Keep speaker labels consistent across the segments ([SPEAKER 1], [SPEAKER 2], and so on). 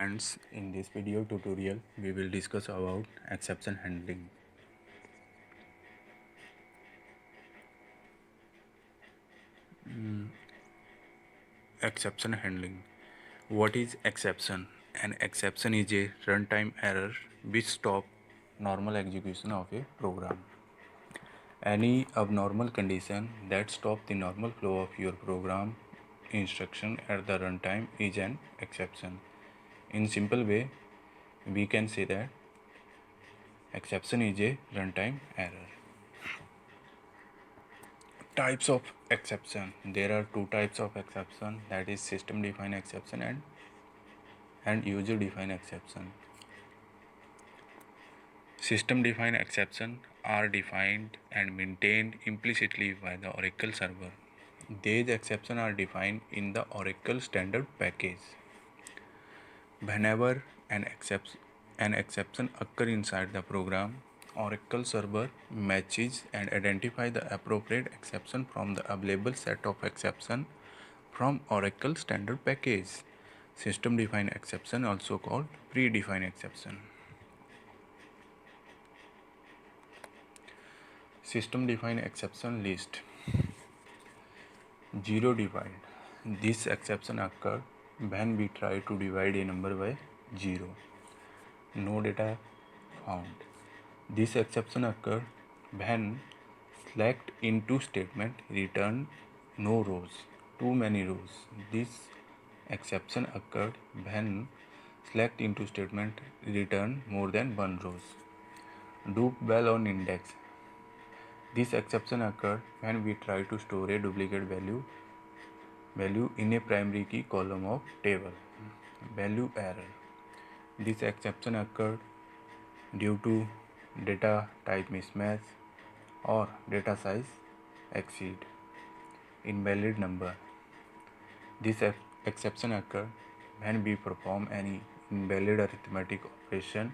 [SPEAKER 1] Friends, in this video tutorial we will discuss about exception handling. Exception handling. What is exception? An exception is a runtime error which stop normal execution of a program. Any abnormal condition that stop the normal flow of your program instruction at the runtime is an exception. In simple way, we can say that exception is a runtime error. Types of exception. There are two types of exception, that is system defined exception and user defined exception. System defined exception are defined and maintained implicitly by the Oracle server. These exceptions are defined in the Oracle standard package. Whenever an exception occurs inside the program, Oracle server matches and identify the appropriate exception from the available set of exception from Oracle standard package. System defined exception, also called predefined exception. System defined exception list. Zero divide. This exception occurred when we try to divide a number by 0. No data found. This exception occurred when select into statement return no rows, too many rows. This exception occurred when select into statement return more than one rows. Do well on index. This exception occurred when we try to store a duplicate value in a primary key column of table. Value error. This exception occurred due to data type mismatch or data size exceed. Invalid number. This exception occurs when we perform any invalid arithmetic operation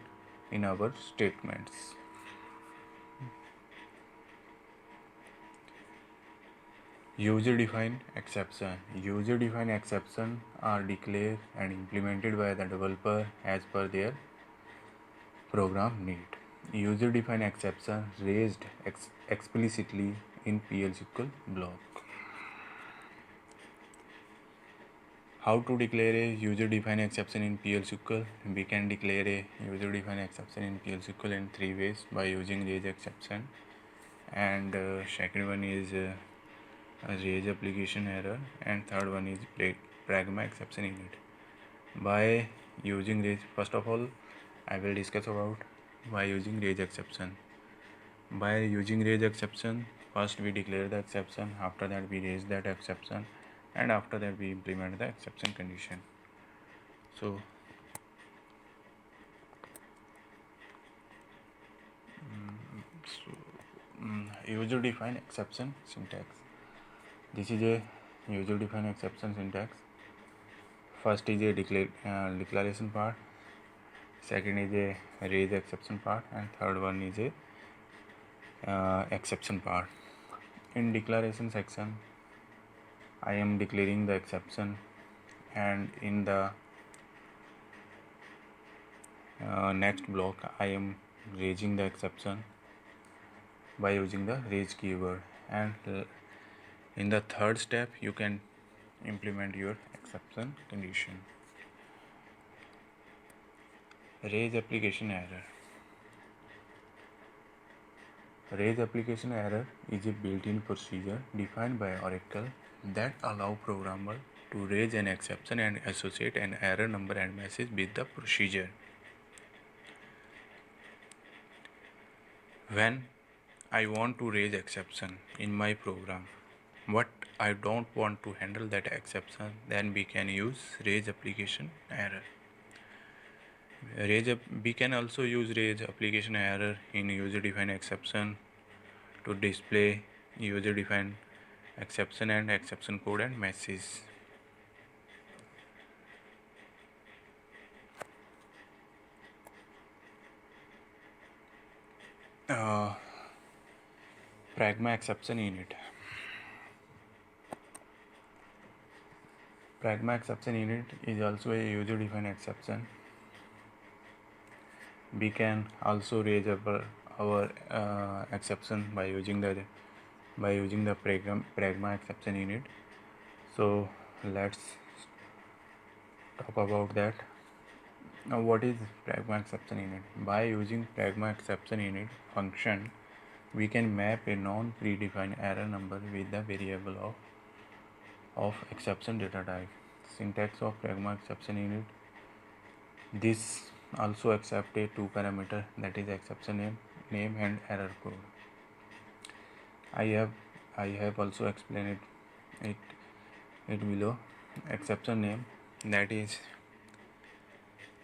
[SPEAKER 1] in our statements. User-defined exception. User-defined exceptions are declared and implemented by the developer as per their program need. User-defined exception raised explicitly in PL/SQL block. How to declare a user-defined exception in PL/SQL? We can declare a user-defined exception in PL/SQL in three ways: by using raise exception, and second one is a raise application error, and third one is pragma exception in it. By using raise, first of all, I will discuss about by using raise exception. By using raise exception, first we declare the exception, after that we raise that exception, and after that we implement the exception condition. So user defined exception syntax. This is a user defined exception syntax. First is a declaration part, second is a raise exception part, and third one is a exception part. In declaration section, I am declaring the exception, and in the next block I am raising the exception by using the raise keyword, and in the third step you can implement your exception condition. Raise application error. Raise application error is a built-in procedure defined by Oracle that allow programmer to raise an exception and associate an error number and message with the procedure. When I want to raise exception in my program, but I don't want to handle that exception, then we can use raise application error. We can also use raise application error in user defined exception to display user defined exception and exception code and message. Pragma exception in it. Pragma exception unit is also a user-defined exception. We can also raise our exception by using the Pragma exception unit. So let's talk about that. Now, what is Pragma exception unit? By using Pragma exception unit function, we can map a non-predefined error number with the variable of exception data type. Syntax of Pragma exception unit. This also accept a two parameter, that is exception name and error code. I have also explained it below. Exception name,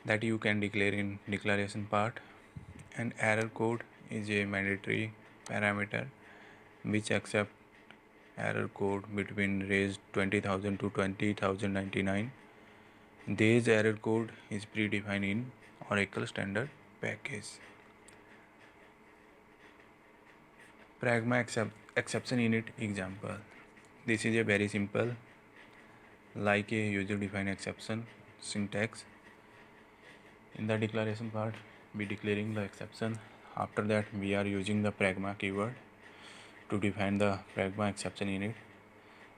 [SPEAKER 1] that you can declare in declaration part, and error code is a mandatory parameter which accept error code between range 20,000 to 20,099. This error code is predefined in Oracle standard package. Pragma exception unit example. This is a very simple, like a user defined exception syntax. In the declaration part, we declaring the exception. After that, we are using the pragma keyword to define the pragma exception unit.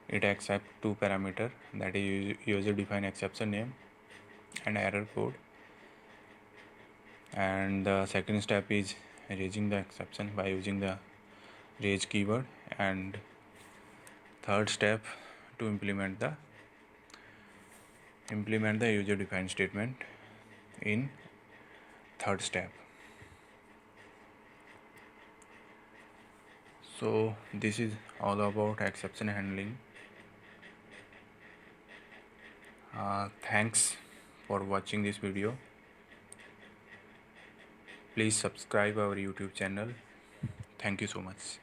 [SPEAKER 1] It accepts two parameter, that is user defined exception name and error code. And the second step is raising the exception by using the raise keyword, and third step to implement the user defined statement in third step. So this is all about exception handling. Thanks for watching this video. Please subscribe our YouTube channel. Thank you so much.